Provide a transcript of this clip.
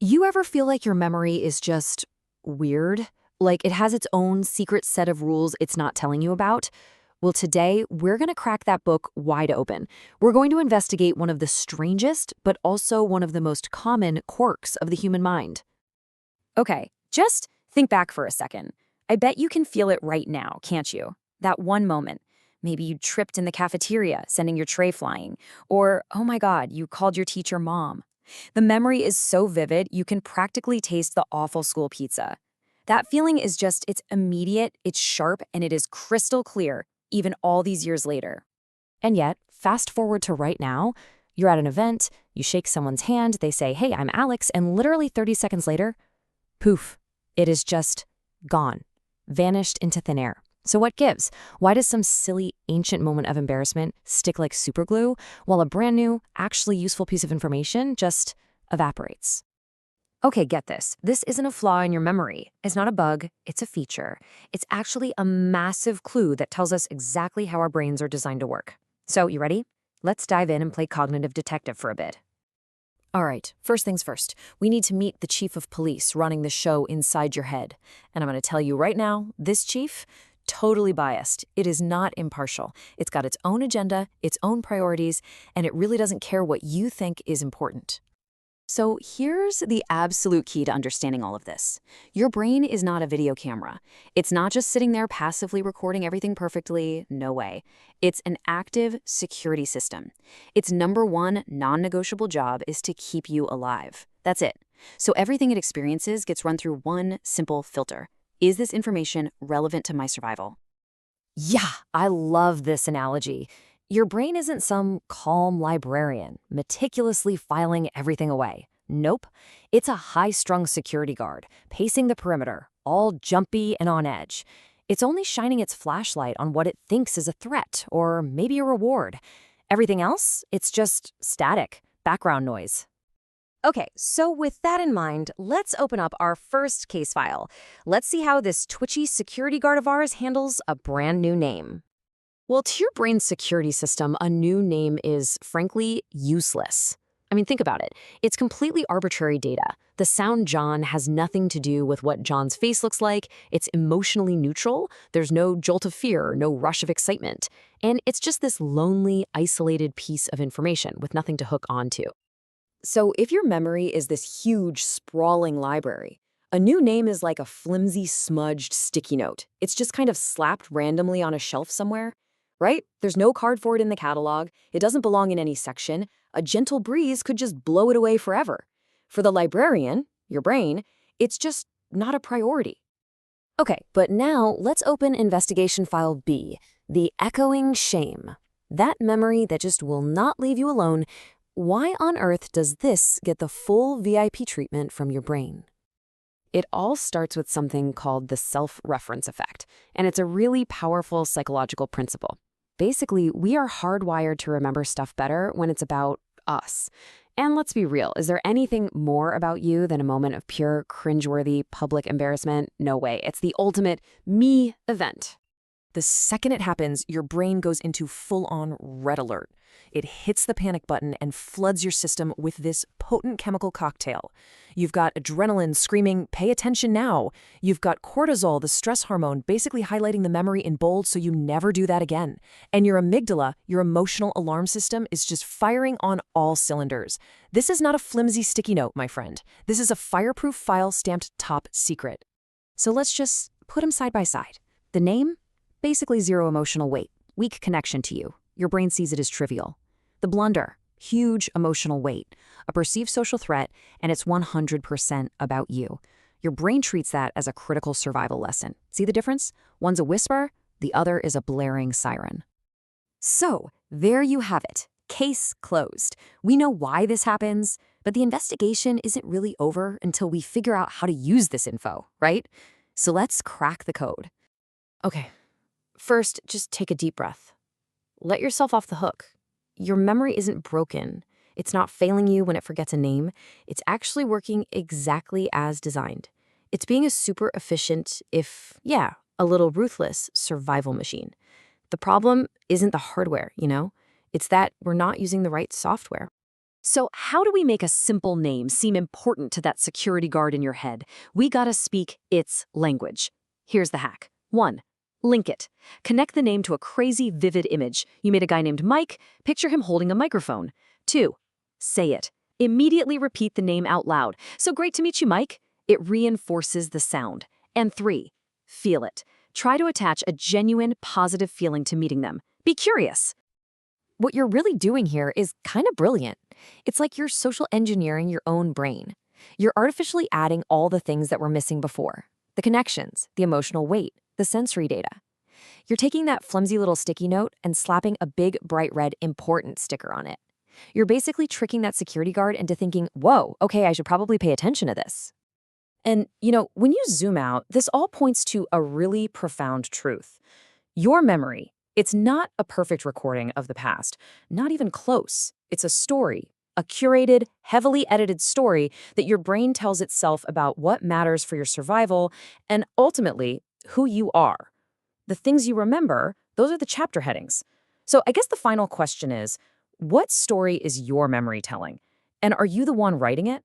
You ever feel like your memory is just weird? Like it has its own secret set of rules it's not telling you about? Well, today we're going to crack that book wide open. We're going to investigate one of the strangest, but also one of the most common quirks of the human mind. Okay, just think back for a second. I bet you can feel it right now, can't you? That one moment. Maybe you tripped in the cafeteria, sending your tray flying. Or, oh my God, you called your teacher mom. The memory is so vivid, you can practically taste the awful school pizza. That feeling is just, it's immediate, it's sharp, and it is crystal clear, even all these years later. And yet, fast forward to right now, you're at an event, you shake someone's hand, they say, "Hey, I'm Alex," and literally 30 seconds later, poof, it is just gone, vanished into thin air. So what gives? Why does some silly, ancient moment of embarrassment stick like superglue, while a brand new, actually useful piece of information just evaporates? Okay, get this. This isn't a flaw in your memory. It's not a bug, it's a feature. It's actually a massive clue that tells us exactly how our brains are designed to work. So, you ready? Let's dive in and play cognitive detective for a bit. All right, first things first, we need to meet the chief of police running the show inside your head. And I'm going to tell you right now, this chief, totally biased. It is not impartial. It's got its own agenda, its own priorities, and it really doesn't care what you think is important. So here's the absolute key to understanding all of this. Your brain is not a video camera. It's not just sitting there passively recording everything perfectly. No way. It's an active security system. Its number one non-negotiable job is to keep you alive. That's it. So everything it experiences gets run through one simple filter. Is this information relevant to my survival? Yeah, I love this analogy. Your brain isn't some calm librarian, meticulously filing everything away. Nope. It's a high-strung security guard, pacing the perimeter, all jumpy and on edge. It's only shining its flashlight on what it thinks is a threat, or maybe a reward. Everything else, it's just static, background noise. Okay, so with that in mind, let's open up our first case file. Let's see how this twitchy security guard of ours handles a brand new name. Well, to your brain's security system, a new name is, frankly, useless. I mean, think about it. It's completely arbitrary data. The sound John has nothing to do with what John's face looks like. It's emotionally neutral. There's no jolt of fear, no rush of excitement. And it's just this lonely, isolated piece of information with nothing to hook onto. So if your memory is this huge, sprawling library, a new name is like a flimsy, smudged sticky note. It's just kind of slapped randomly on a shelf somewhere. Right? There's no card for it in the catalog. It doesn't belong in any section. A gentle breeze could just blow it away forever. For the librarian, your brain, it's just not a priority. Okay, but now let's open investigation file B, the echoing shame. That memory that just will not leave you alone. Why on earth does this get the full VIP treatment from your brain? It all starts with something called the self-reference effect, and it's a really powerful psychological principle. Basically, we are hardwired to remember stuff better when it's about us. And let's be real, is there anything more about you than a moment of pure, cringeworthy public embarrassment? No way. It's the ultimate me event. The second it happens, your brain goes into full-on red alert. It hits the panic button and floods your system with this potent chemical cocktail. You've got adrenaline screaming, "Pay attention now." You've got cortisol, the stress hormone, basically highlighting the memory in bold so you never do that again. And your amygdala, your emotional alarm system, is just firing on all cylinders. This is not a flimsy sticky note, my friend. This is a fireproof file stamped top secret. So let's just put them side by side. The name? Basically zero emotional weight, weak connection to you. Your brain sees it as trivial. The blunder, huge emotional weight, a perceived social threat, and it's 100% about you. Your brain treats that as a critical survival lesson. See the difference? One's a whisper, the other is a blaring siren. So, there you have it. Case closed. We know why this happens, but the investigation isn't really over until we figure out how to use this info, right? So let's crack the code. Okay. First, just take a deep breath. Let yourself off the hook. Your memory isn't broken. It's not failing you when it forgets a name. It's actually working exactly as designed. It's being a super efficient, if, yeah, a little ruthless survival machine. The problem isn't the hardware, you know? It's that we're not using the right software. So how do we make a simple name seem important to that security guard in your head? We gotta speak its language. Here's the hack. 1. Link it. Connect the name to a crazy, vivid image. You made a guy named Mike, picture him holding a microphone. 2. Say it. Immediately repeat the name out loud. So great to meet you, Mike. It reinforces the sound. And 3. Feel it. Try to attach a genuine, positive feeling to meeting them. Be curious. What you're really doing here is kind of brilliant. It's like you're social engineering your own brain. You're artificially adding all the things that were missing before. The connections, the emotional weight, the sensory data. You're taking that flimsy little sticky note and slapping a big, bright red important sticker on it. You're basically tricking that security guard into thinking, whoa, okay, I should probably pay attention to this. And, when you zoom out, this all points to a really profound truth. Your memory, it's not a perfect recording of the past, not even close. It's a story, a curated, heavily edited story that your brain tells itself about what matters for your survival and ultimately who you are. The things you remember, those are the chapter headings. So I guess the final question is, what story is your memory telling? And are you the one writing it?